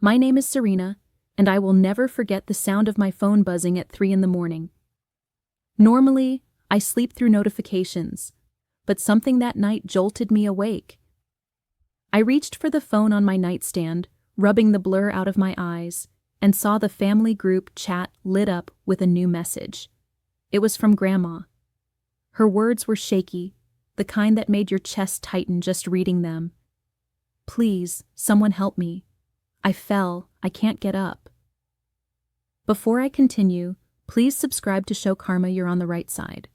My name is Serena, and I will never forget the sound of my phone buzzing at 3 in the morning. Normally, I sleep through notifications, but something that night jolted me awake. I reached for the phone on my nightstand, rubbing the blur out of my eyes, and saw the family group chat lit up with a new message. It was from Grandma. Her words were shaky, the kind that made your chest tighten just reading them. "Please, someone help me. I fell. I can't get up." Before I continue, please subscribe to show Karma you're on the right side.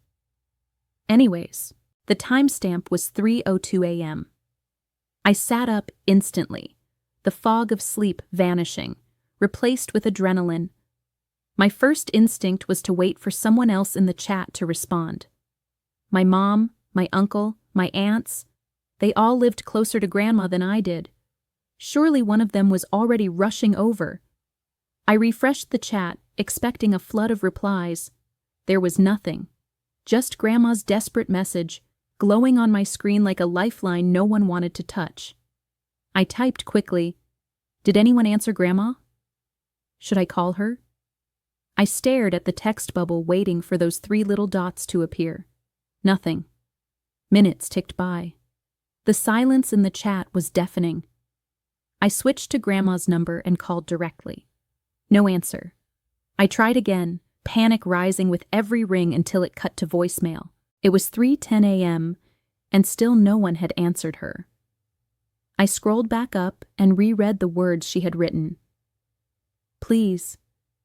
Anyways, the timestamp was 3:02 a.m. I sat up instantly, the fog of sleep vanishing, replaced with adrenaline. My first instinct was to wait for someone else in the chat to respond. My mom, my uncle, my aunts, they all lived closer to Grandma than I did. Surely one of them was already rushing over. I refreshed the chat, expecting a flood of replies. There was nothing. Just Grandma's desperate message, glowing on my screen like a lifeline no one wanted to touch. I typed quickly, "Did anyone answer Grandma? Should I call her?" I stared at the text bubble waiting for those 3 little dots to appear. Nothing. Minutes ticked by. The silence in the chat was deafening. I switched to Grandma's number and called directly. No answer. I tried again, panic rising with every ring until it cut to voicemail. It was 3:10 a.m., and still no one had answered her. I scrolled back up and reread the words she had written. "Please,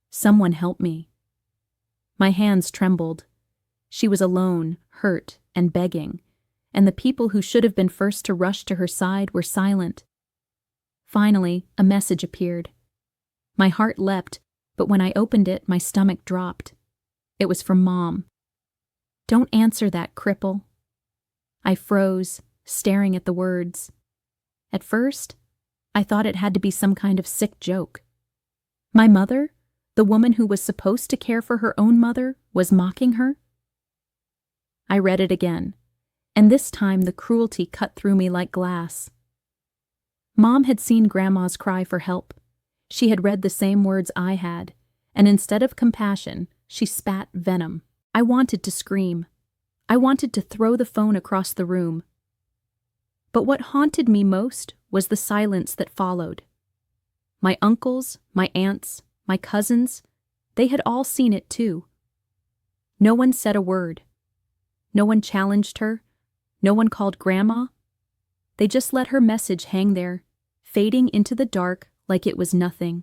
someone help me." My hands trembled. She was alone, hurt, and begging, and the people who should have been first to rush to her side were silent. Finally, a message appeared. My heart leapt, but when I opened it, my stomach dropped. It was from Mom. "Don't answer that, Cripple." I froze, staring at the words. At first, I thought it had to be some kind of sick joke. My mother, the woman who was supposed to care for her own mother, was mocking her? I read it again, and this time the cruelty cut through me like glass. Mom had seen Grandma's cry for help. She had read the same words I had, and instead of compassion, she spat venom. I wanted to scream. I wanted to throw the phone across the room. But what haunted me most was the silence that followed. My uncles, my aunts, my cousins, they had all seen it too. No one said a word. No one challenged her. No one called Grandma. They just let her message hang there, fading into the dark like it was nothing.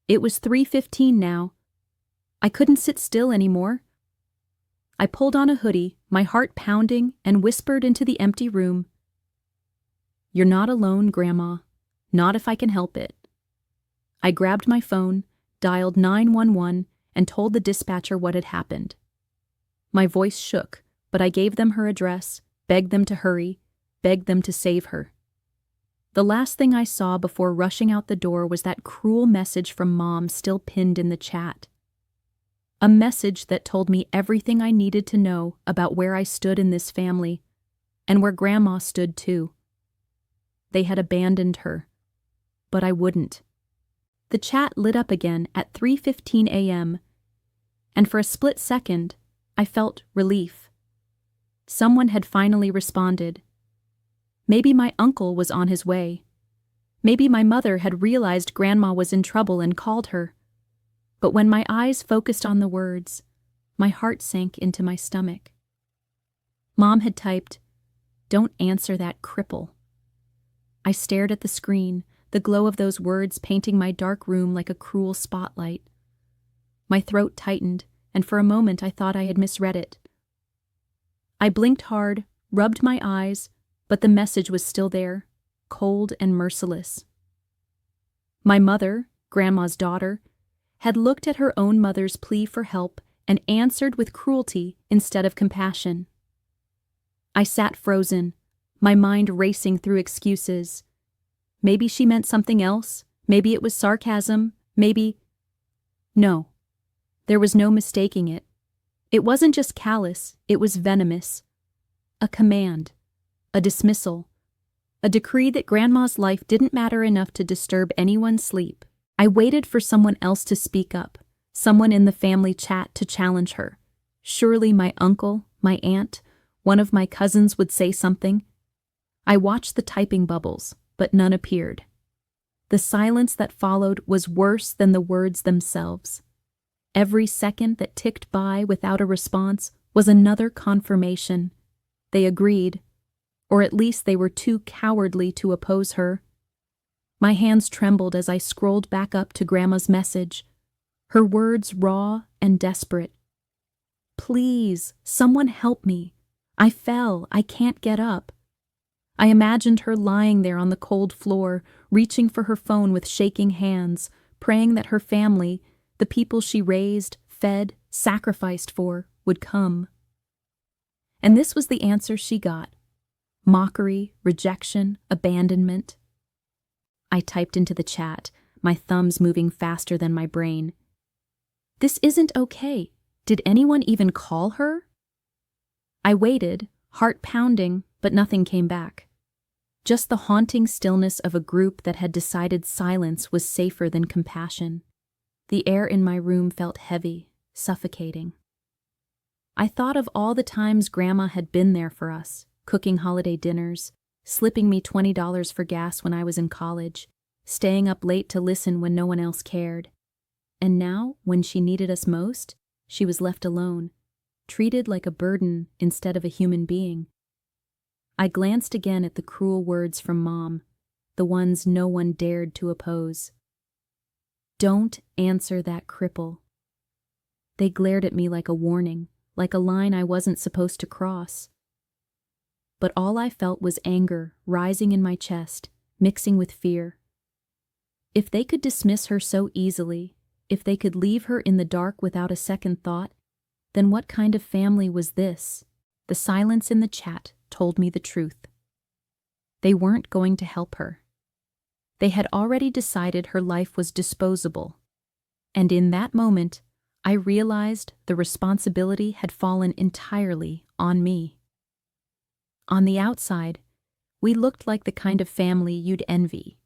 It was 3:15 now. I couldn't sit still anymore. I pulled on a hoodie, my heart pounding, and whispered into the empty room, "You're not alone, Grandma. Not if I can help it." I grabbed my phone, dialed 911, and told the dispatcher what had happened. My voice shook, but I gave them her address, begged them to hurry, begged them to save her. The last thing I saw before rushing out the door was that cruel message from Mom still pinned in the chat. A message that told me everything I needed to know about where I stood in this family, and where Grandma stood too. They had abandoned her, but I wouldn't. The chat lit up again at 3:15 a.m., and for a split second, I felt relief. Someone had finally responded. Maybe my uncle was on his way. Maybe my mother had realized Grandma was in trouble and called her. But when my eyes focused on the words, my heart sank into my stomach. Mom had typed, "Don't answer that, Cripple." I stared at the screen, the glow of those words painting my dark room like a cruel spotlight. My throat tightened, and for a moment I thought I had misread it. I blinked hard, rubbed my eyes, but the message was still there, cold and merciless. My mother, Grandma's daughter, had looked at her own mother's plea for help and answered with cruelty instead of compassion. I sat frozen, my mind racing through excuses. Maybe she meant something else, maybe it was sarcasm, maybe... No, there was no mistaking it. It wasn't just callous, it was venomous. A command, a dismissal, a decree that Grandma's life didn't matter enough to disturb anyone's sleep. I waited for someone else to speak up, someone in the family chat to challenge her. Surely my uncle, my aunt, one of my cousins would say something. I watched the typing bubbles, but none appeared. The silence that followed was worse than the words themselves. Every second that ticked by without a response was another confirmation. They agreed, or at least they were too cowardly to oppose her. My hands trembled as I scrolled back up to Grandma's message, her words raw and desperate. Please, someone help me. I fell. I can't get up. I imagined her lying there on the cold floor, reaching for her phone with shaking hands, praying that her family, the people she raised, fed, sacrificed for, would come. And this was the answer she got. Mockery, rejection, abandonment. I typed into the chat, my thumbs moving faster than my brain. This isn't okay. Did anyone even call her? I waited, heart pounding, but nothing came back. Just the haunting stillness of a group that had decided silence was safer than compassion. The air in my room felt heavy, suffocating. I thought of all the times Grandma had been there for us, cooking holiday dinners, slipping me $20 for gas when I was in college, staying up late to listen when no one else cared. And now, when she needed us most, she was left alone, treated like a burden instead of a human being. I glanced again at the cruel words from Mom, the ones no one dared to oppose. Don't answer that cripple. They glared at me like a warning, like a line I wasn't supposed to cross. But all I felt was anger rising in my chest, mixing with fear. If they could dismiss her so easily, if they could leave her in the dark without a second thought, then what kind of family was this? The silence in the chat told me the truth. They weren't going to help her. They had already decided her life was disposable. And in that moment, I realized the responsibility had fallen entirely on me. On the outside, we looked like the kind of family you'd envy.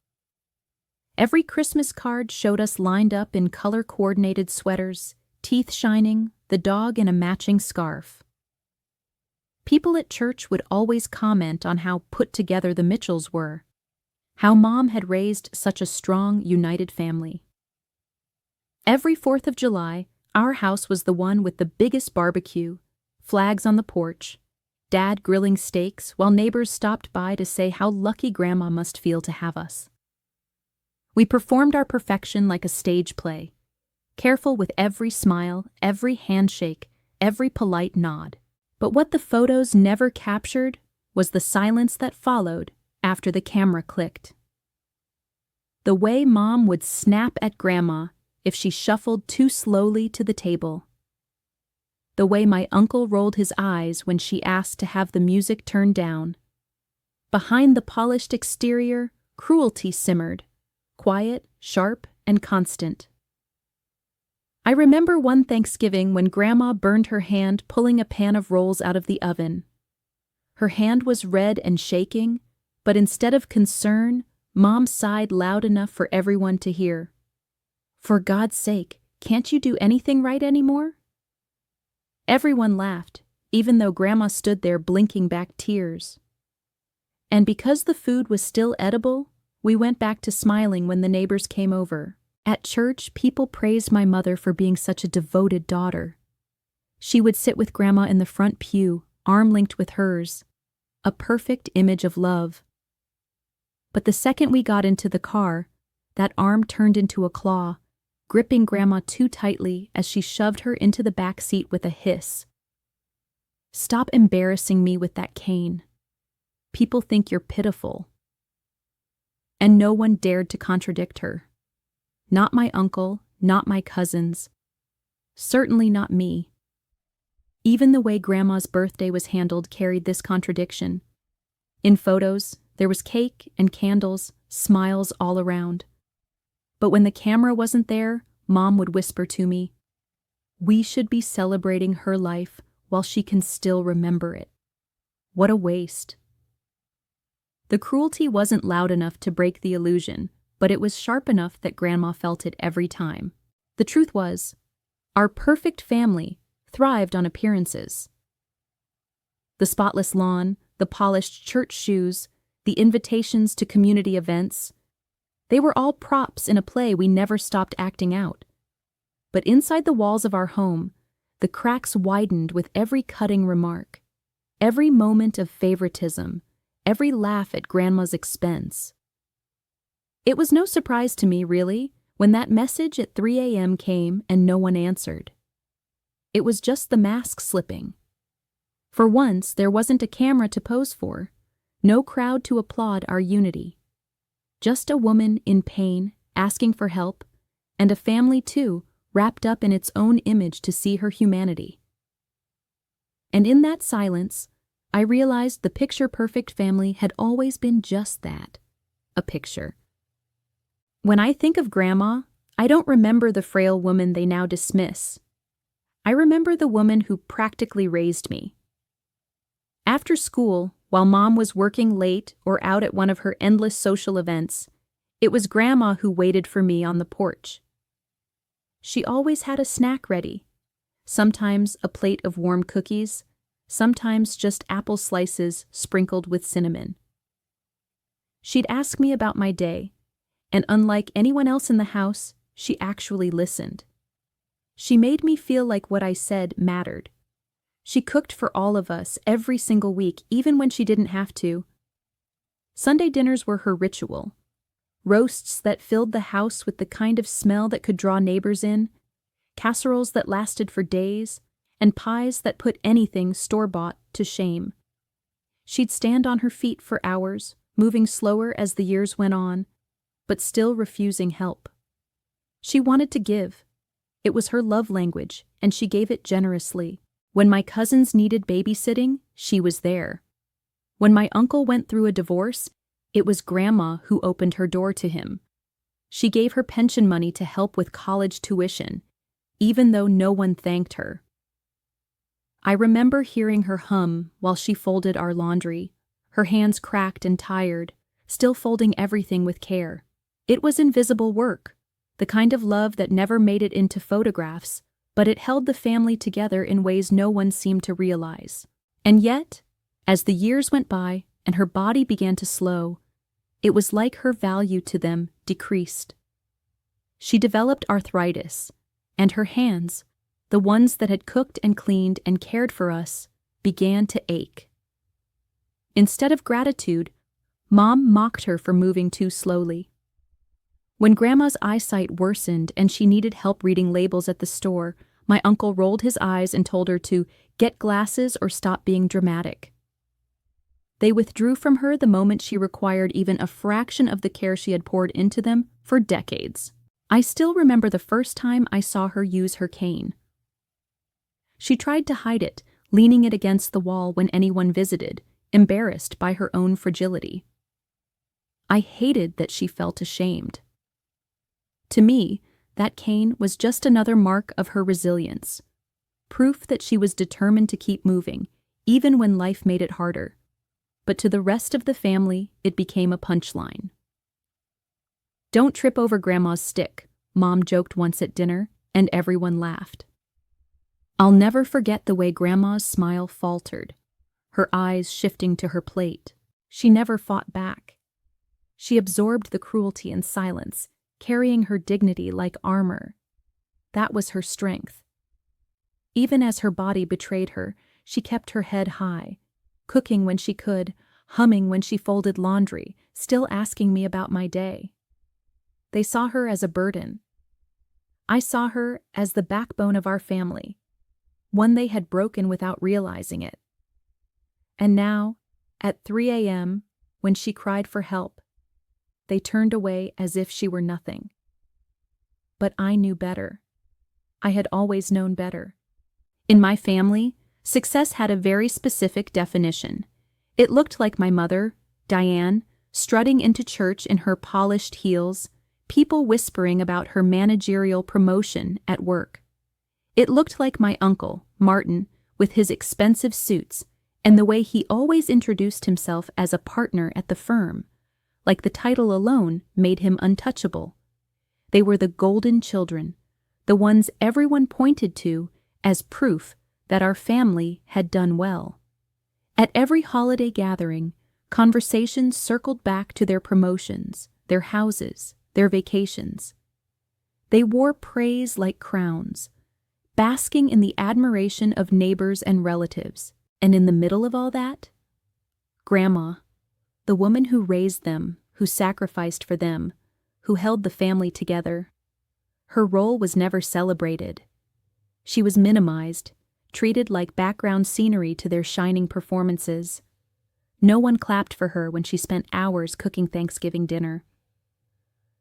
Every Christmas card showed us lined up in color-coordinated sweaters, teeth shining, the dog in a matching scarf. People at church would always comment on how put together the Mitchells were, how Mom had raised such a strong, united family. Every 4th of July, our house was the one with the biggest barbecue, flags on the porch, Dad grilling steaks while neighbors stopped by to say how lucky Grandma must feel to have us. We performed our perfection like a stage play, careful with every smile, every handshake, every polite nod. But what the photos never captured was the silence that followed after the camera clicked. The way Mom would snap at Grandma if she shuffled too slowly to the table. The way my uncle rolled his eyes when she asked to have the music turned down. Behind the polished exterior, cruelty simmered, quiet, sharp, and constant. I remember one Thanksgiving when Grandma burned her hand pulling a pan of rolls out of the oven. Her hand was red and shaking, but instead of concern, Mom sighed loud enough for everyone to hear. For God's sake, can't you do anything right anymore? Everyone laughed, even though Grandma stood there blinking back tears. And because the food was still edible, we went back to smiling when the neighbors came over. At church, people praised my mother for being such a devoted daughter. She would sit with Grandma in the front pew, arm linked with hers, a perfect image of love. But the second we got into the car, that arm turned into a claw, gripping Grandma too tightly as she shoved her into the back seat with a hiss. Stop embarrassing me with that cane. People think you're pitiful. And no one dared to contradict her. Not my uncle, not my cousins. Certainly not me. Even the way Grandma's birthday was handled carried this contradiction. In photos, there was cake and candles, smiles all around. But when the camera wasn't there, Mom would whisper to me, "We should be celebrating her life while she can still remember it. What a waste." The cruelty wasn't loud enough to break the illusion, but it was sharp enough that Grandma felt it every time. The truth was, our perfect family thrived on appearances. The spotless lawn, the polished church shoes, the invitations to community events, they were all props in a play we never stopped acting out. But inside the walls of our home, the cracks widened with every cutting remark, every moment of favoritism, every laugh at Grandma's expense. It was no surprise to me, really, when that message at 3 a.m. came and no one answered. It was just the mask slipping. For once, there wasn't a camera to pose for, no crowd to applaud our unity. Just a woman in pain, asking for help, and a family, too, wrapped up in its own image to see her humanity. And in that silence, I realized the picture-perfect family had always been just that, a picture. When I think of Grandma, I don't remember the frail woman they now dismiss. I remember the woman who practically raised me. After school, while Mom was working late or out at one of her endless social events, it was Grandma who waited for me on the porch. She always had a snack ready, sometimes a plate of warm cookies, sometimes just apple slices sprinkled with cinnamon. She'd ask me about my day, and unlike anyone else in the house, she actually listened. She made me feel like what I said mattered. She cooked for all of us every single week, even when she didn't have to. Sunday dinners were her ritual. Roasts that filled the house with the kind of smell that could draw neighbors in, casseroles that lasted for days, and pies that put anything store-bought to shame. She'd stand on her feet for hours, moving slower as the years went on, but still refusing help. She wanted to give. It was her love language, and she gave it generously. When my cousins needed babysitting, she was there. When my uncle went through a divorce, it was Grandma who opened her door to him. She gave her pension money to help with college tuition, even though no one thanked her. I remember hearing her hum while she folded our laundry, her hands cracked and tired, still folding everything with care. It was invisible work, the kind of love that never made it into photographs, but it held the family together in ways no one seemed to realize. And yet, as the years went by and her body began to slow, it was like her value to them decreased. She developed arthritis, and her hands, the ones that had cooked and cleaned and cared for us, began to ache. Instead of gratitude, Mom mocked her for moving too slowly. When Grandma's eyesight worsened and she needed help reading labels at the store, my uncle rolled his eyes and told her to get glasses or stop being dramatic. They withdrew from her the moment she required even a fraction of the care she had poured into them for decades. I still remember the first time I saw her use her cane. She tried to hide it, leaning it against the wall when anyone visited, embarrassed by her own fragility. I hated that she felt ashamed. To me, that cane was just another mark of her resilience, proof that she was determined to keep moving, even when life made it harder. But to the rest of the family, it became a punchline. "Don't trip over Grandma's stick," Mom joked once at dinner, and everyone laughed. I'll never forget the way Grandma's smile faltered, her eyes shifting to her plate. She never fought back. She absorbed the cruelty in silence, carrying her dignity like armor. That was her strength. Even as her body betrayed her, she kept her head high, cooking when she could, humming when she folded laundry, still asking me about my day. They saw her as a burden. I saw her as the backbone of our family, one they had broken without realizing it. And now, at 3 a.m., when she cried for help, they turned away as if she were nothing. But I knew better. I had always known better. In my family, success had a very specific definition. It looked like my mother, Diane, strutting into church in her polished heels, people whispering about her managerial promotion at work. It looked like my uncle, Martin, with his expensive suits, And the way he always introduced himself as a partner at the firm, like the title alone made him untouchable. They were the golden children, the ones everyone pointed to as proof that our family had done well. At every holiday gathering, conversations circled back to their promotions, their houses, their vacations. They wore praise like crowns, basking in the admiration of neighbors and relatives. And in the middle of all that, Grandma, the woman who raised them, who sacrificed for them, who held the family together. Her role was never celebrated. She was minimized, treated like background scenery to their shining performances. No one clapped for her when she spent hours cooking Thanksgiving dinner.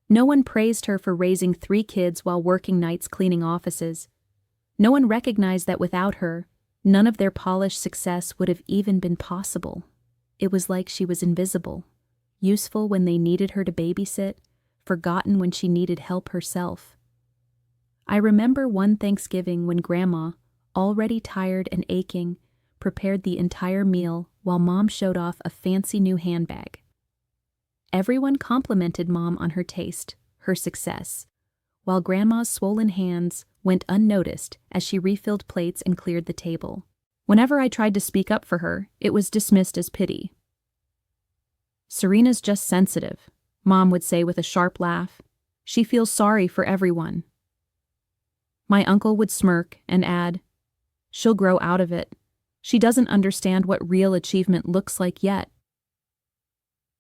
No one praised her for raising 3 kids while working nights cleaning offices. No one recognized that without her, none of their polished success would have even been possible. It was like she was invisible, useful when they needed her to babysit, forgotten when she needed help herself. I remember one Thanksgiving when Grandma, already tired and aching, prepared the entire meal while Mom showed off a fancy new handbag. Everyone complimented Mom on her taste, her success, while Grandma's swollen hands went unnoticed as she refilled plates and cleared the table. Whenever I tried to speak up for her, it was dismissed as pity. "Serena's just sensitive," Mom would say with a sharp laugh. "She feels sorry for everyone." My uncle would smirk and add, "She'll grow out of it. She doesn't understand what real achievement looks like yet."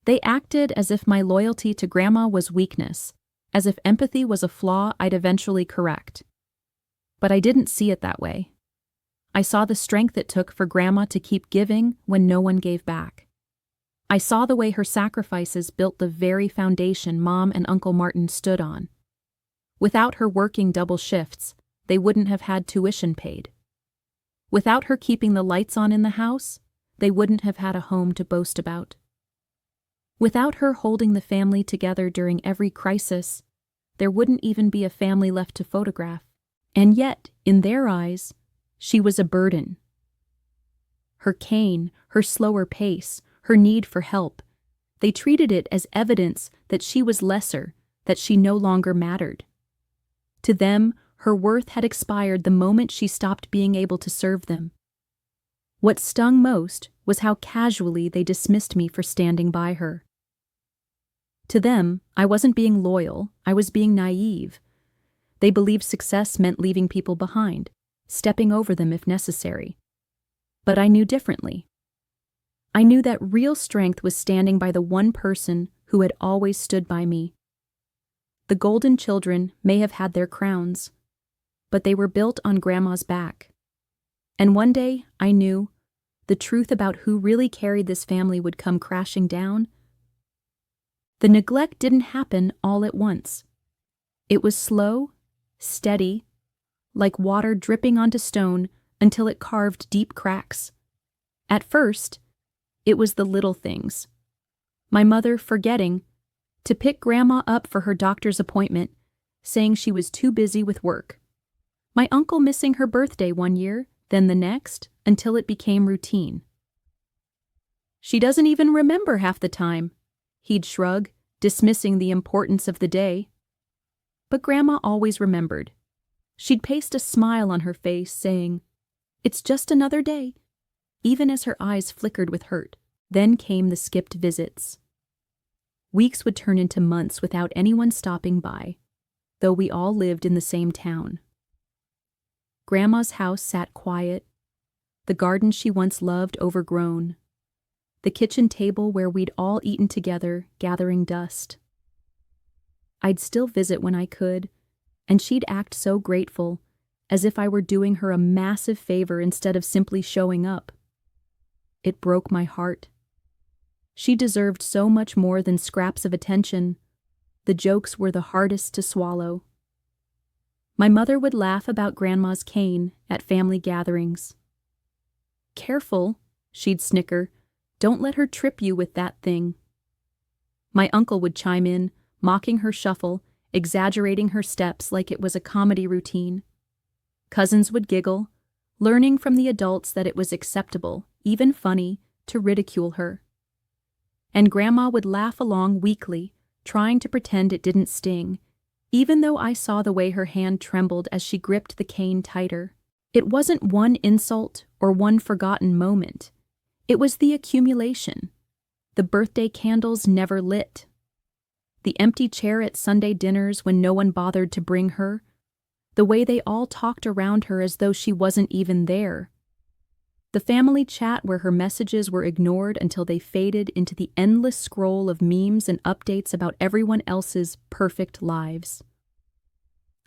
They acted as if my loyalty to Grandma was weakness, as if empathy was a flaw I'd eventually correct. But I didn't see it that way. I saw the strength it took for Grandma to keep giving when no one gave back. I saw the way her sacrifices built the very foundation Mom and Uncle Martin stood on. Without her working double shifts, they wouldn't have had tuition paid. Without her keeping the lights on in the house, they wouldn't have had a home to boast about. Without her holding the family together during every crisis, there wouldn't even be a family left to photograph. And yet, in their eyes, she was a burden. Her cane, her slower pace, her need for help, they treated it as evidence that she was lesser, that she no longer mattered. To them, her worth had expired the moment she stopped being able to serve them. What stung most was how casually they dismissed me for standing by her. To them, I wasn't being loyal, I was being naive. They believed success meant leaving people behind, stepping over them if necessary. But I knew differently. I knew that real strength was standing by the one person who had always stood by me. The golden children may have had their crowns, but they were built on Grandma's back. And one day, I knew, the truth about who really carried this family would come crashing down. The neglect didn't happen all at once. It was slow, steady, like water dripping onto stone until it carved deep cracks. At first, it was the little things. My mother forgetting to pick Grandma up for her doctor's appointment, saying she was too busy with work. My uncle missing her birthday one year, then the next, until it became routine. "She doesn't even remember half the time," he'd shrug, dismissing the importance of the day. But Grandma always remembered. She'd paste a smile on her face, saying, "It's just another day," even as her eyes flickered with hurt. Then came the skipped visits. Weeks would turn into months without anyone stopping by, though we all lived in the same town. Grandma's house sat quiet, the garden she once loved overgrown, the kitchen table where we'd all eaten together gathering dust. I'd still visit when I could, and she'd act so grateful, as if I were doing her a massive favor instead of simply showing up. It broke my heart. She deserved so much more than scraps of attention. The jokes were the hardest to swallow. My mother would laugh about Grandma's cane at family gatherings. "Careful," she'd snicker, "don't let her trip you with that thing." My uncle would chime in, mocking her shuffle, exaggerating her steps like it was a comedy routine. Cousins would giggle, learning from the adults that it was acceptable, even funny, to ridicule her. And Grandma would laugh along weakly, trying to pretend it didn't sting, even though I saw the way her hand trembled as she gripped the cane tighter. It wasn't one insult or one forgotten moment. It was the accumulation. The birthday candles never lit. The empty chair at Sunday dinners when no one bothered to bring her. The way they all talked around her as though she wasn't even there. The family chat where her messages were ignored until they faded into the endless scroll of memes and updates about everyone else's perfect lives.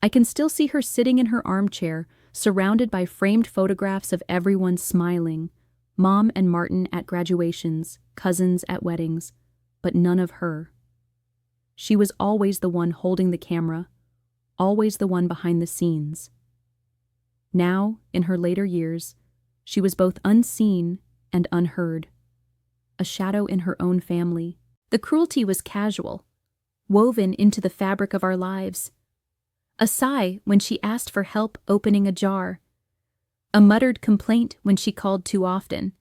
I can still see her sitting in her armchair, surrounded by framed photographs of everyone smiling, Mom and Martin at graduations, cousins at weddings, but none of her. She was always the one holding the camera, always the one behind the scenes. Now, in her later years, she was both unseen and unheard, a shadow in her own family. The cruelty was casual, woven into the fabric of our lives. A sigh when she asked for help opening a jar, a muttered complaint when she called too often,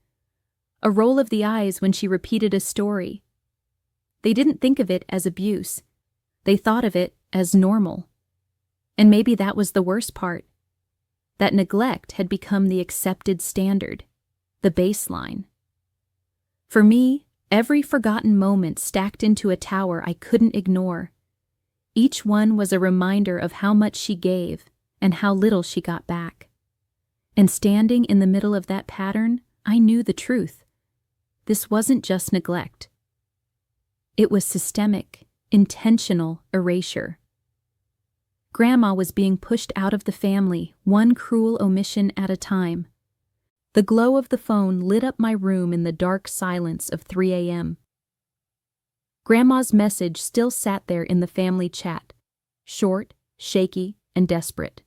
a roll of the eyes when she repeated a story. They didn't think of it as abuse. They thought of it as normal. And maybe that was the worst part. That neglect had become the accepted standard, the baseline. For me, every forgotten moment stacked into a tower I couldn't ignore. Each one was a reminder of how much she gave and how little she got back. And standing in the middle of that pattern, I knew the truth. This wasn't just neglect. It was systemic, intentional erasure. Grandma was being pushed out of the family, one cruel omission at a time. The glow of the phone lit up my room in the dark silence of 3 a.m. Grandma's message still sat there in the family chat, short, shaky, and desperate.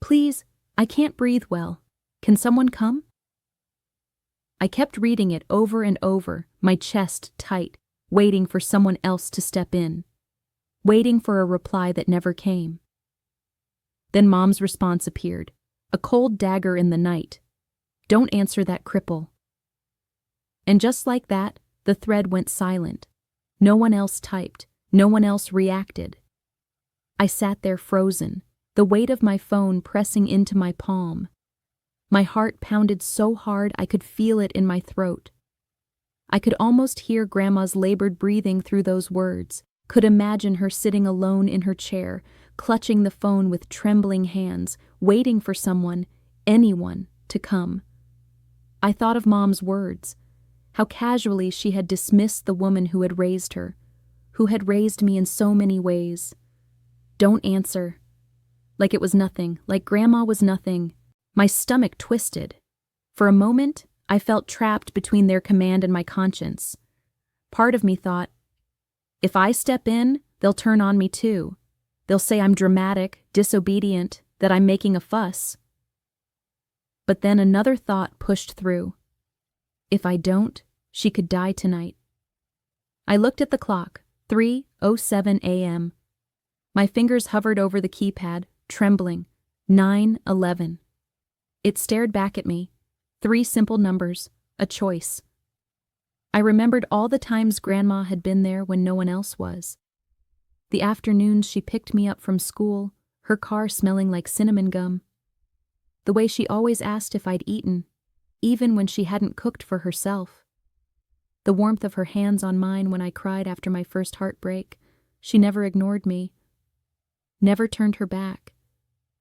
"Please, I can't breathe well. Can someone come?" I kept reading it over and over, my chest tight, waiting for someone else to step in. Waiting for a reply that never came. Then Mom's response appeared, a cold dagger in the night. "Don't answer that cripple." And just like that, the thread went silent. No one else typed. No one else reacted. I sat there frozen, the weight of my phone pressing into my palm. My heart pounded so hard I could feel it in my throat. I could almost hear Grandma's labored breathing through those words, could imagine her sitting alone in her chair, clutching the phone with trembling hands, waiting for someone, anyone, to come. I thought of Mom's words, how casually she had dismissed the woman who had raised her, who had raised me in so many ways. "Don't answer." Like it was nothing, like Grandma was nothing. My stomach twisted. For a moment, I felt trapped between their command and my conscience. Part of me thought, if I step in, they'll turn on me too. They'll say I'm dramatic, disobedient, that I'm making a fuss. But then another thought pushed through. If I don't, she could die tonight. I looked at the clock, 3:07 a.m. My fingers hovered over the keypad, trembling. 9:11. It stared back at me. 3 simple numbers, a choice. I remembered all the times Grandma had been there when no one else was. The afternoons she picked me up from school, her car smelling like cinnamon gum. The way she always asked if I'd eaten, even when she hadn't cooked for herself. The warmth of her hands on mine when I cried after my first heartbreak. She never ignored me, never turned her back.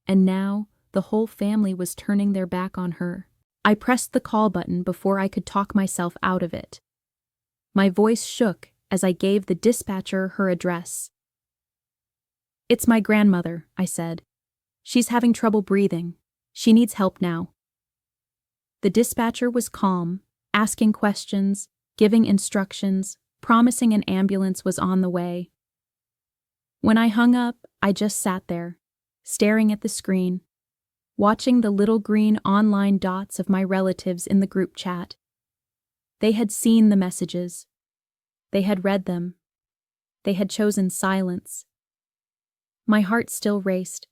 And now, the whole family was turning their back on her. I pressed the call button before I could talk myself out of it. My voice shook as I gave the dispatcher her address. "It's my grandmother," I said. "She's having trouble breathing. She needs help now." The dispatcher was calm, asking questions, giving instructions, promising an ambulance was on the way. When I hung up, I just sat there, staring at the screen, watching the little green online dots of my relatives in the group chat. They had seen the messages. They had read them. They had chosen silence. My heart still raced,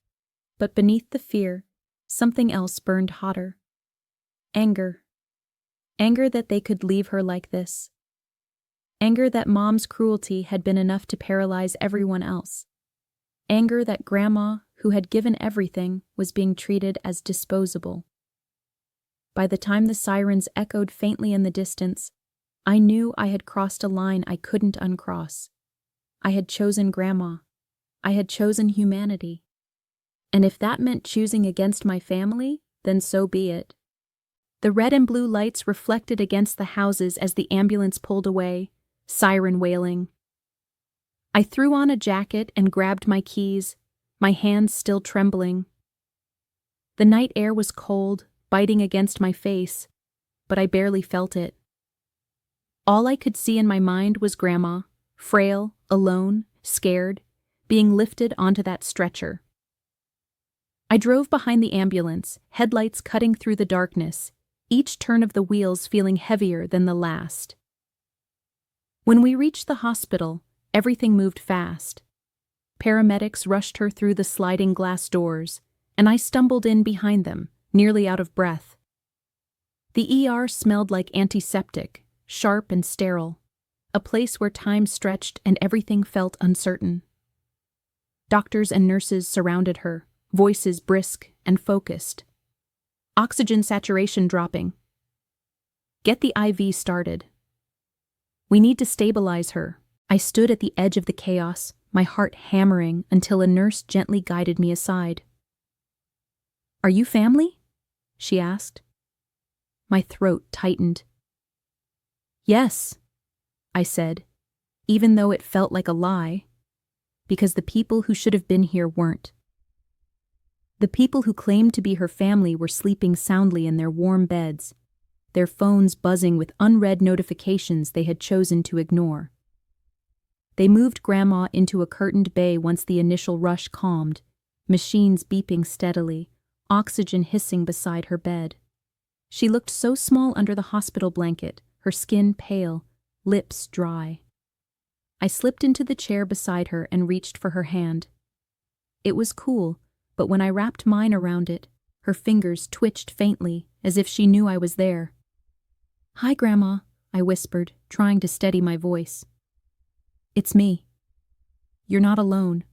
but beneath the fear, something else burned hotter. Anger. Anger that they could leave her like this. Anger that Mom's cruelty had been enough to paralyze everyone else. Anger that Grandma, who had given everything, was being treated as disposable. By the time the sirens echoed faintly in the distance, I knew I had crossed a line I couldn't uncross. I had chosen Grandma. I had chosen humanity. And if that meant choosing against my family, then so be it. The red and blue lights reflected against the houses as the ambulance pulled away, siren wailing. I threw on a jacket and grabbed my keys, my hands still trembling. The night air was cold, biting against my face, but I barely felt it. All I could see in my mind was Grandma, frail, alone, scared, being lifted onto that stretcher. I drove behind the ambulance, headlights cutting through the darkness, each turn of the wheels feeling heavier than the last. When we reached the hospital, everything moved fast. Paramedics rushed her through the sliding glass doors, and I stumbled in behind them, nearly out of breath. The ER smelled like antiseptic, sharp and sterile, a place where time stretched and everything felt uncertain. Doctors and nurses surrounded her, voices brisk and focused. Oxygen saturation dropping. Get the IV started. We need to stabilize her. I stood at the edge of the chaos, my heart hammering until a nurse gently guided me aside. "Are you family?" she asked. My throat tightened. "Yes," I said, even though it felt like a lie, because the people who should have been here weren't. The people who claimed to be her family were sleeping soundly in their warm beds, their phones buzzing with unread notifications they had chosen to ignore. They moved Grandma into a curtained bay once the initial rush calmed, machines beeping steadily, oxygen hissing beside her bed. She looked so small under the hospital blanket, her skin pale, lips dry. I slipped into the chair beside her and reached for her hand. It was cool, but when I wrapped mine around it, her fingers twitched faintly, as if she knew I was there. "Hi, Grandma," I whispered, trying to steady my voice. "It's me. You're not alone.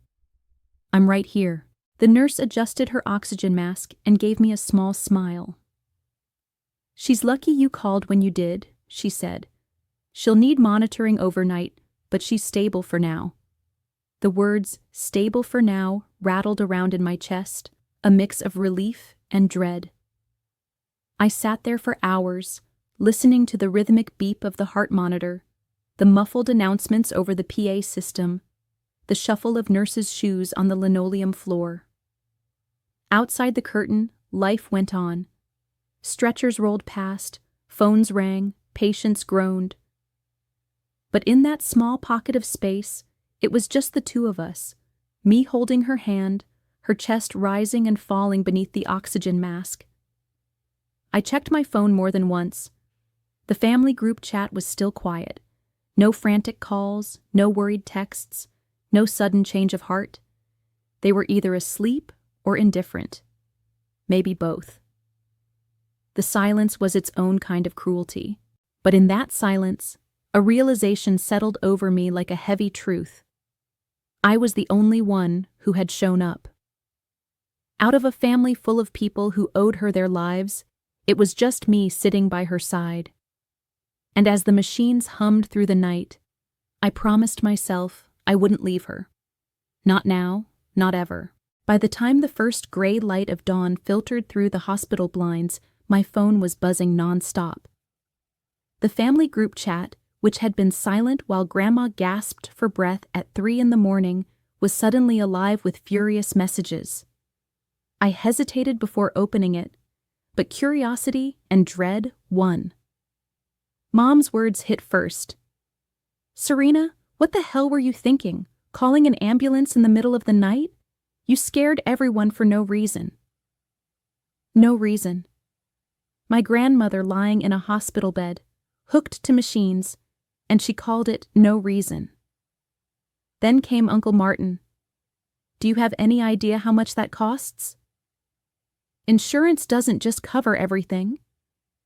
I'm right here." The nurse adjusted her oxygen mask and gave me a small smile. "She's lucky you called when you did," she said. "She'll need monitoring overnight, but she's stable for now." The words, "stable for now," rattled around in my chest, a mix of relief and dread. I sat there for hours, listening to the rhythmic beep of the heart monitor, the muffled announcements over the PA system, the shuffle of nurses' shoes on the linoleum floor. Outside the curtain, life went on. Stretchers rolled past, phones rang, patients groaned. But in that small pocket of space, it was just the two of us, me holding her hand, her chest rising and falling beneath the oxygen mask. I checked my phone more than once. The family group chat was still quiet. No frantic calls, no worried texts, no sudden change of heart. They were either asleep or indifferent. Maybe both. The silence was its own kind of cruelty. But in that silence, a realization settled over me like a heavy truth. I was the only one who had shown up. Out of a family full of people who owed her their lives, it was just me sitting by her side. And as the machines hummed through the night, I promised myself I wouldn't leave her. Not now, not ever. By the time the first gray light of dawn filtered through the hospital blinds, my phone was buzzing nonstop. The family group chat, which had been silent while Grandma gasped for breath at 3 a.m, was suddenly alive with furious messages. I hesitated before opening it, but curiosity and dread won. Mom's words hit first. "Serena, what the hell were you thinking? Calling an ambulance in the middle of the night? You scared everyone for no reason." No reason. My grandmother lying in a hospital bed, hooked to machines, and she called it no reason. Then came Uncle Martin. "Do you have any idea how much that costs?" "Insurance doesn't just cover everything."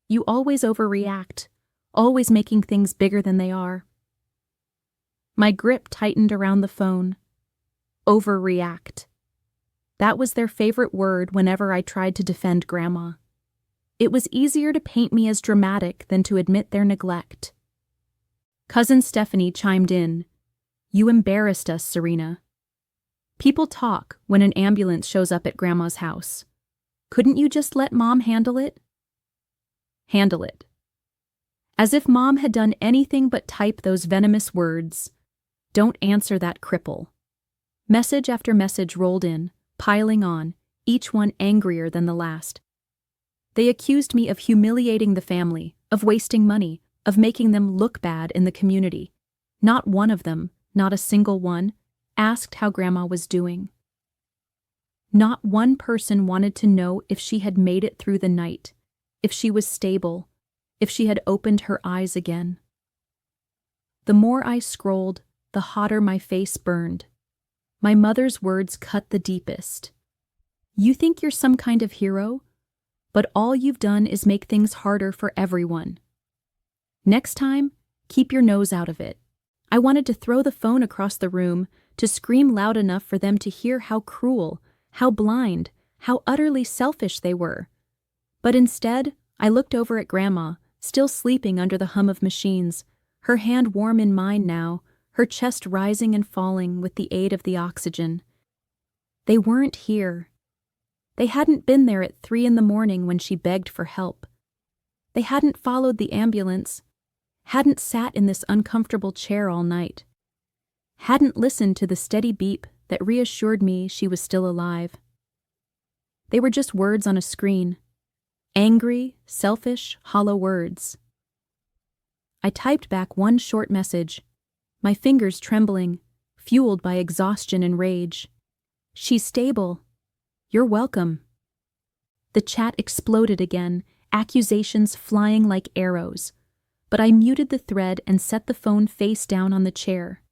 You always overreact, always making things bigger than they are. My grip tightened around the phone. Overreact. That was their favorite word whenever I tried to defend Grandma. It was easier to paint me as dramatic than to admit their neglect. Cousin Stephanie chimed in. You embarrassed us, Serena. People talk when an ambulance shows up at Grandma's house. Couldn't you just let Mom handle it? Handle it. As if Mom had done anything but type those venomous words. Don't answer that cripple. Message after message rolled in, piling on, each one angrier than the last. They accused me of humiliating the family, of wasting money, of making them look bad in the community. Not one of them, not a single one, asked how Grandma was doing. Not one person wanted to know if she had made it through the night, if she was stable, if she had opened her eyes again. The more I scrolled, the hotter my face burned. My mother's words cut the deepest. You think you're some kind of hero, but all you've done is make things harder for everyone. Next time, keep your nose out of it. I wanted to throw the phone across the room, to scream loud enough for them to hear how cruel, how blind, how utterly selfish they were. But instead, I looked over at Grandma, still sleeping under the hum of machines, her hand warm in mine now, her chest rising and falling with the aid of the oxygen. They weren't here. They hadn't been there at 3 a.m. when she begged for help. They hadn't followed the ambulance, hadn't sat in this uncomfortable chair all night, hadn't listened to the steady beep that reassured me she was still alive. They were just words on a screen. Angry, selfish, hollow words. I typed back one short message, my fingers trembling, fueled by exhaustion and rage. She's stable. You're welcome. The chat exploded again, accusations flying like arrows, but I muted the thread and set the phone face down on the chair.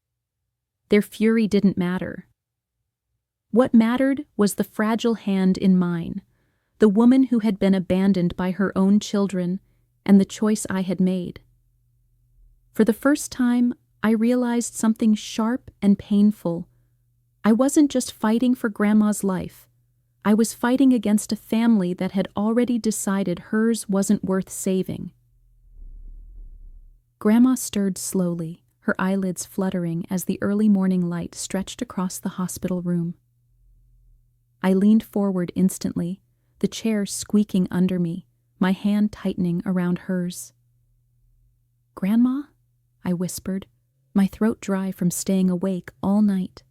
Their fury didn't matter. What mattered was the fragile hand in mine, the woman who had been abandoned by her own children, and the choice I had made. For the first time, I realized something sharp and painful. I wasn't just fighting for Grandma's life. I was fighting against a family that had already decided hers wasn't worth saving. Grandma stirred slowly, her eyelids fluttering as the early morning light stretched across the hospital room. I leaned forward instantly, the chair squeaking under me, my hand tightening around hers. "Grandma?" I whispered, my throat dry from staying awake all night.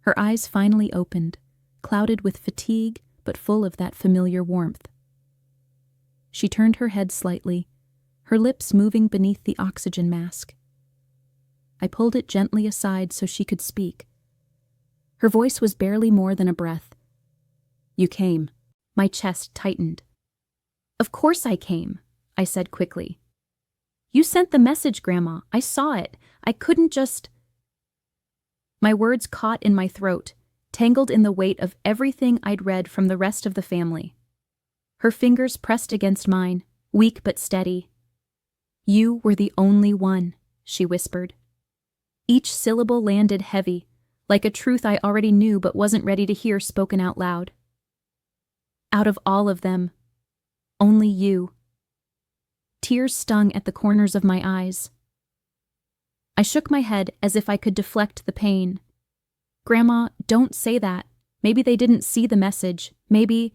Her eyes finally opened, clouded with fatigue but full of that familiar warmth. She turned her head slightly, her lips moving beneath the oxygen mask. I pulled it gently aside so she could speak. Her voice was barely more than a breath. "You came." My chest tightened. "Of course I came," I said quickly. "You sent the message, Grandma. I saw it. I couldn't just—" My words caught in my throat, tangled in the weight of everything I'd read from the rest of the family. Her fingers pressed against mine, weak but steady. "You were the only one," she whispered. Each syllable landed heavy, like a truth I already knew but wasn't ready to hear spoken out loud. "Out of all of them, only you." Tears stung at the corners of my eyes. I shook my head as if I could deflect the pain. "Grandma, don't say that. Maybe they didn't see the message. Maybe—"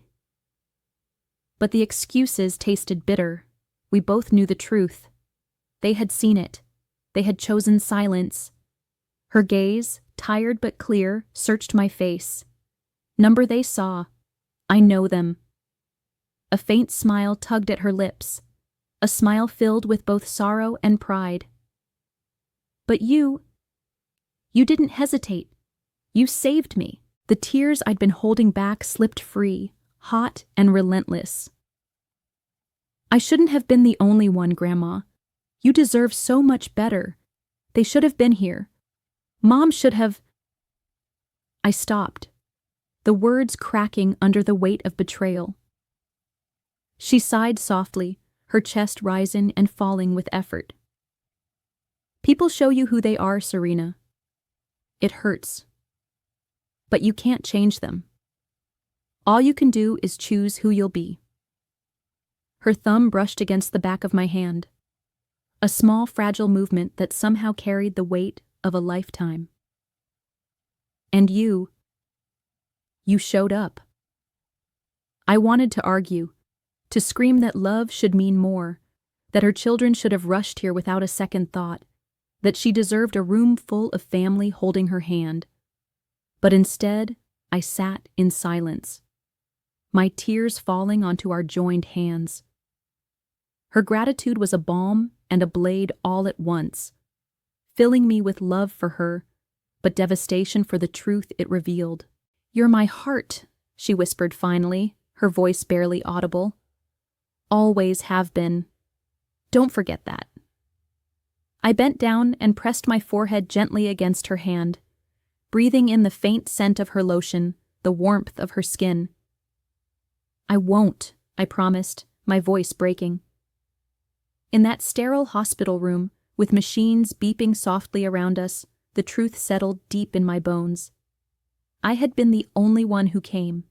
But the excuses tasted bitter. We both knew the truth. They had seen it. They had chosen silence. Her gaze, tired but clear, searched my face. Number they saw. I know them. A faint smile tugged at her lips, a smile filled with both sorrow and pride. "But you didn't hesitate. You saved me." The tears I'd been holding back slipped free, hot and relentless. "I shouldn't have been the only one, Grandma. You deserve so much better. They should have been here. Mom should have—" I stopped, the words cracking under the weight of betrayal. She sighed softly, her chest rising and falling with effort. People show you who they are, Serena. It hurts. But you can't change them. All you can do is choose who you'll be. Her thumb brushed against the back of my hand, a small, fragile movement that somehow carried the weight of a lifetime. And you showed up. I wanted to argue, to scream that love should mean more, that her children should have rushed here without a second thought, that she deserved a room full of family holding her hand. But instead, I sat in silence, my tears falling onto our joined hands. Her gratitude was a balm and a blade all at once, filling me with love for her, but devastation for the truth it revealed. "You're my heart," she whispered finally, her voice barely audible. "Always have been. Don't forget that." I bent down and pressed my forehead gently against her hand, breathing in the faint scent of her lotion, the warmth of her skin. "I won't," I promised, my voice breaking. In that sterile hospital room, with machines beeping softly around us, the truth settled deep in my bones. I had been the only one who came,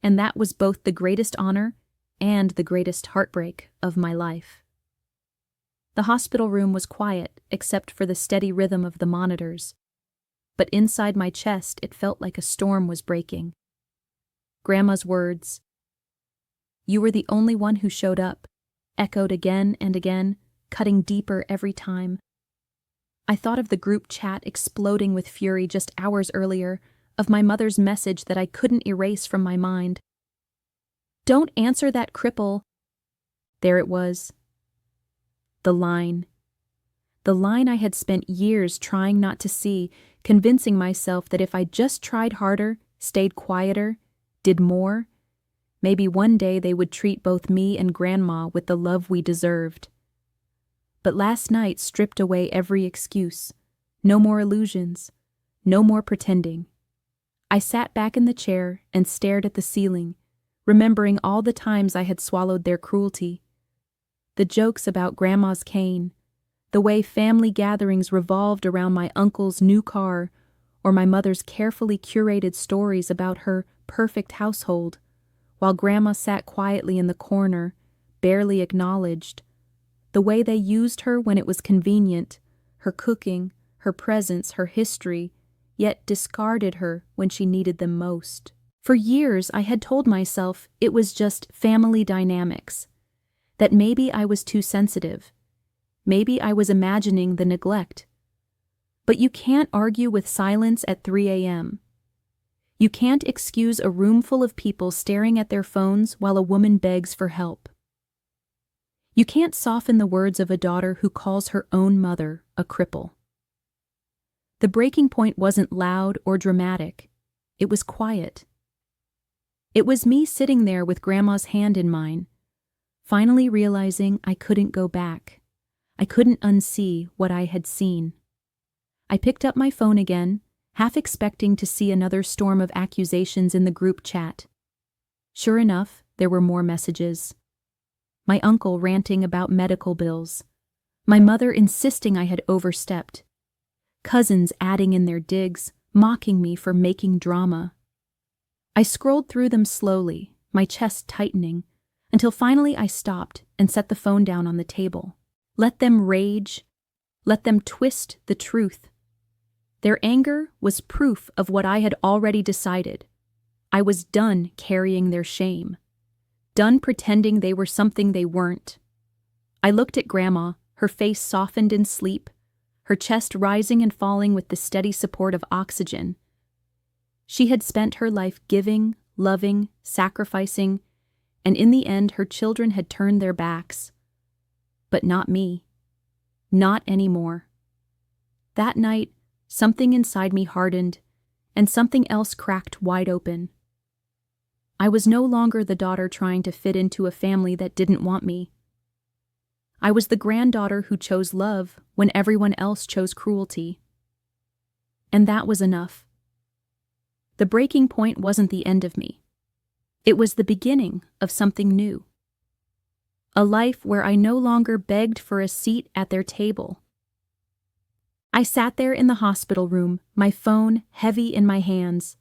and that was both the greatest honor and the greatest heartbreak of my life. The hospital room was quiet except for the steady rhythm of the monitors, but inside my chest it felt like a storm was breaking. Grandma's words, "You were the only one who showed up," echoed again and again, cutting deeper every time. I thought of the group chat exploding with fury just hours earlier, of my mother's message that I couldn't erase from my mind. "Don't answer that cripple." There it was. The line I had spent years trying not to see, convincing myself that if I just tried harder, stayed quieter, did more, maybe one day they would treat both me and Grandma with the love we deserved. But last night stripped away every excuse. No more illusions. No more pretending. I sat back in the chair and stared at the ceiling, remembering all the times I had swallowed their cruelty. The jokes about Grandma's cane, the way family gatherings revolved around my uncle's new car, or my mother's carefully curated stories about her perfect household, while Grandma sat quietly in the corner, barely acknowledged. The way they used her when it was convenient, her cooking, her presence, her history, yet discarded her when she needed them most. For years I had told myself it was just family dynamics, that maybe I was too sensitive, maybe I was imagining the neglect. But you can't argue with silence at 3 a.m. You can't excuse a room full of people staring at their phones while a woman begs for help. You can't soften the words of a daughter who calls her own mother a cripple. The breaking point wasn't loud or dramatic. It was quiet. It was me sitting there with Grandma's hand in mine, finally realizing I couldn't go back. I couldn't unsee what I had seen. I picked up my phone again, half expecting to see another storm of accusations in the group chat. Sure enough, there were more messages. My uncle ranting about medical bills. My mother insisting I had overstepped. Cousins adding in their digs, mocking me for making drama. I scrolled through them slowly, my chest tightening, until finally I stopped and set the phone down on the table. Let them rage. Let them twist the truth. Their anger was proof of what I had already decided. I was done carrying their shame. Done pretending they were something they weren't. I looked at Grandma, her face softened in sleep, her chest rising and falling with the steady support of oxygen. She had spent her life giving, loving, sacrificing, and in the end her children had turned their backs. But not me. Not anymore. That night, something inside me hardened, and something else cracked wide open. I was no longer the daughter trying to fit into a family that didn't want me. I was the granddaughter who chose love when everyone else chose cruelty. And that was enough. The breaking point wasn't the end of me. It was the beginning of something new. a life where I no longer begged for a seat at their table. I sat there in the hospital room, my phone heavy in my hands.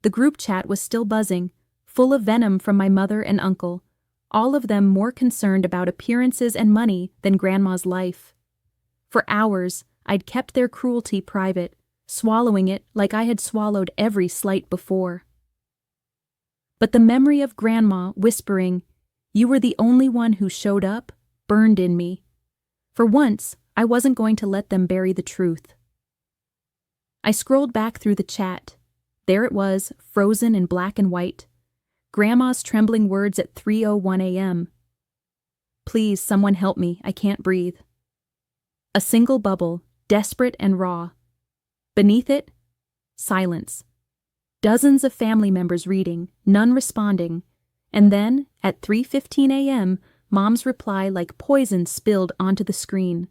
The group chat was still buzzing, full of venom from my mother and uncle, all of them more concerned about appearances and money than Grandma's life. For hours, I'd kept their cruelty private, swallowing it like I had swallowed every slight before. But the memory of Grandma whispering, "You were the only one who showed up," burned in me. For once, I wasn't going to let them bury the truth. I scrolled back through the chat. There it was, frozen in black and white. Grandma's trembling words at 3:01 a.m. "Please, someone help me, I can't breathe." A single bubble, desperate and raw. Beneath it, silence. Dozens of family members reading, none responding, and then, at 3:15 a.m., Mom's reply like poison spilled onto the screen.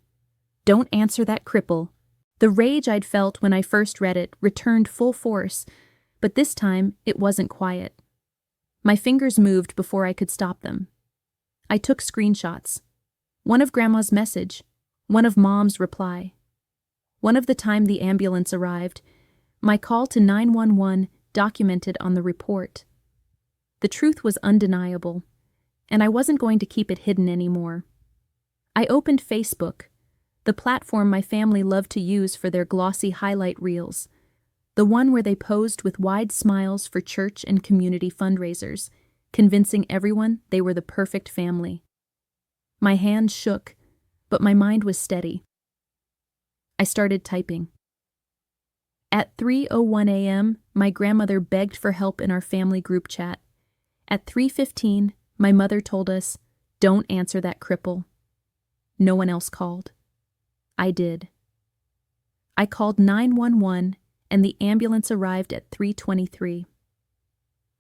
"Don't answer that cripple." The rage I'd felt when I first read it returned full force, but this time it wasn't quiet. My fingers moved before I could stop them. I took screenshots. One of Grandma's message, one of Mom's reply. One of the time the ambulance arrived, my call to 911 documented on the report. The truth was undeniable, and I wasn't going to keep it hidden anymore. I opened Facebook, the platform my family loved to use for their glossy highlight reels, the one where they posed with wide smiles for church and community fundraisers, convincing everyone they were the perfect family. My hands shook, but my mind was steady. I started typing. At 3:01 a.m., my grandmother begged for help in our family group chat. At 3:15, my mother told us, "Don't answer that cripple." No one else called. I did. I called 911, and the ambulance arrived at 3:23.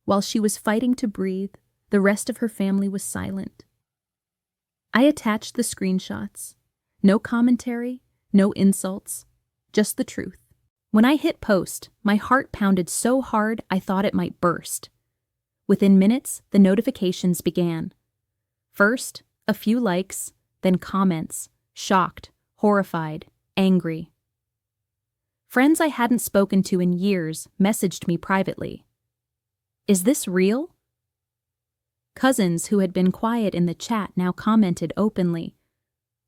While she was fighting to breathe, the rest of her family was silent. I attached the screenshots. No commentary, no insults, just the truth. When I hit post, my heart pounded so hard I thought it might burst. Within minutes, the notifications began. First, a few likes, then comments, shocked, horrified, angry. Friends I hadn't spoken to in years messaged me privately. "Is this real?" Cousins who had been quiet in the chat now commented openly.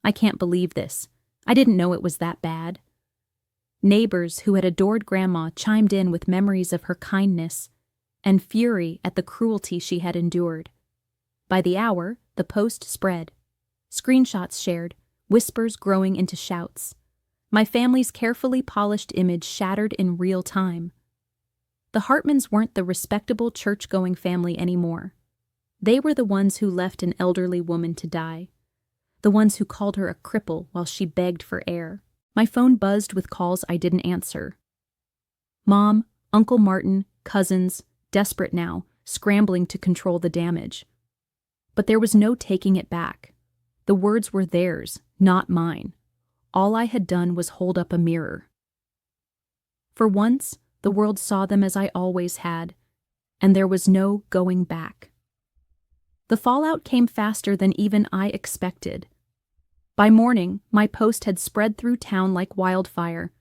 "I can't believe this. I didn't know it was that bad." Neighbors who had adored Grandma chimed in with memories of her kindness and fury at the cruelty she had endured. By the hour, the post spread. Screenshots shared, whispers growing into shouts. My family's carefully polished image shattered in real time. The Hartmans weren't the respectable church-going family anymore. They were the ones who left an elderly woman to die. The ones who called her a cripple while she begged for air. My phone buzzed with calls I didn't answer. Mom, Uncle Martin, cousins, desperate now, scrambling to control the damage. But there was no taking it back. The words were theirs, not mine. All I had done was hold up a mirror. For once, the world saw them as I always had, and there was no going back. The fallout came faster than even I expected. By morning, my post had spread through town like wildfire.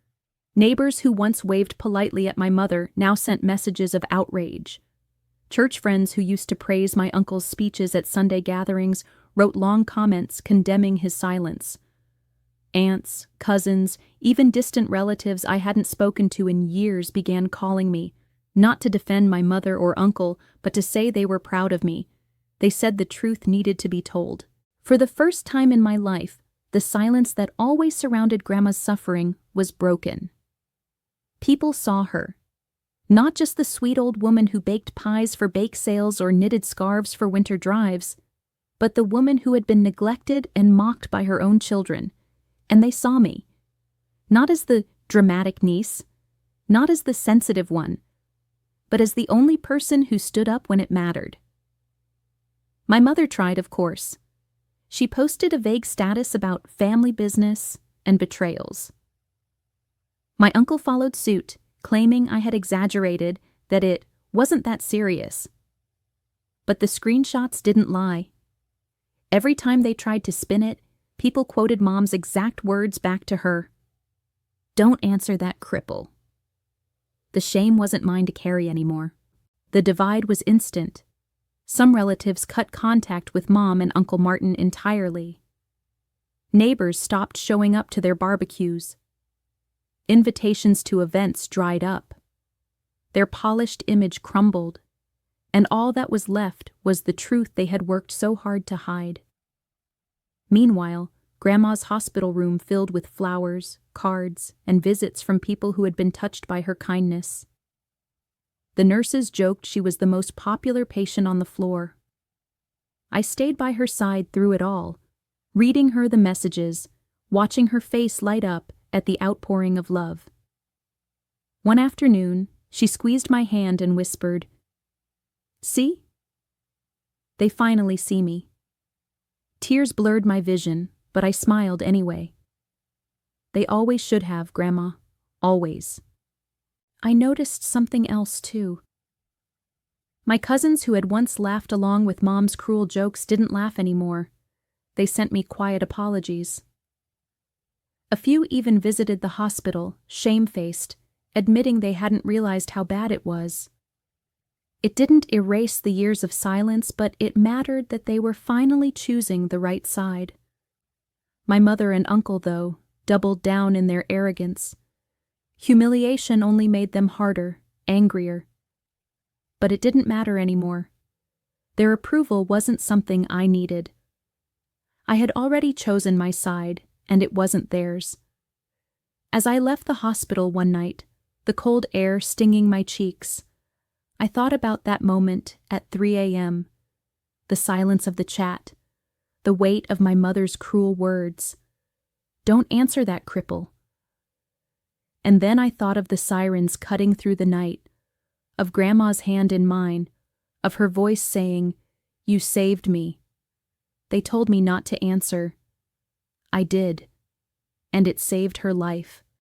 Neighbors who once waved politely at my mother now sent messages of outrage. Church friends who used to praise my uncle's speeches at Sunday gatherings wrote long comments condemning his silence. Aunts, cousins, even distant relatives I hadn't spoken to in years began calling me, not to defend my mother or uncle, but to say they were proud of me. They said the truth needed to be told. For the first time in my life, the silence that always surrounded Grandma's suffering was broken. People saw her. Not just the sweet old woman who baked pies for bake sales or knitted scarves for winter drives, but the woman who had been neglected and mocked by her own children. And they saw me. Not as the dramatic niece, not as the sensitive one, but as the only person who stood up when it mattered. My mother tried, of course. She posted a vague status about family business and betrayals. My uncle followed suit, claiming I had exaggerated, that it wasn't that serious. But the screenshots didn't lie. Every time they tried to spin it, people quoted Mom's exact words back to her. "Don't answer that cripple." The shame wasn't mine to carry anymore. The divide was instant. Some relatives cut contact with Mom and Uncle Martin entirely. Neighbors stopped showing up to their barbecues. Invitations to events dried up. Their polished image crumbled, and all that was left was the truth they had worked so hard to hide. Meanwhile, Grandma's hospital room filled with flowers, cards, and visits from people who had been touched by her kindness. The nurses joked she was the most popular patient on the floor. I stayed by her side through it all, reading her the messages, watching her face light up at the outpouring of love. One afternoon, she squeezed my hand and whispered, "See? They finally see me." Tears blurred my vision, but I smiled anyway. They always should have, Grandma. Always. I noticed something else, too. My cousins who had once laughed along with Mom's cruel jokes didn't laugh anymore. They sent me quiet apologies. A few even visited the hospital, shamefaced, admitting they hadn't realized how bad it was. It didn't erase the years of silence, but it mattered that they were finally choosing the right side. My mother and uncle, though, doubled down in their arrogance. Humiliation only made them harder, angrier. But it didn't matter anymore. Their approval wasn't something I needed. I had already chosen my side, and it wasn't theirs. As I left the hospital one night, the cold air stinging my cheeks, I thought about that moment at 3 a.m., the silence of the chat, the weight of my mother's cruel words. "Don't answer that cripple." And then I thought of the sirens cutting through the night, of Grandma's hand in mine, of her voice saying, "You saved me." They told me not to answer. I did, and it saved her life.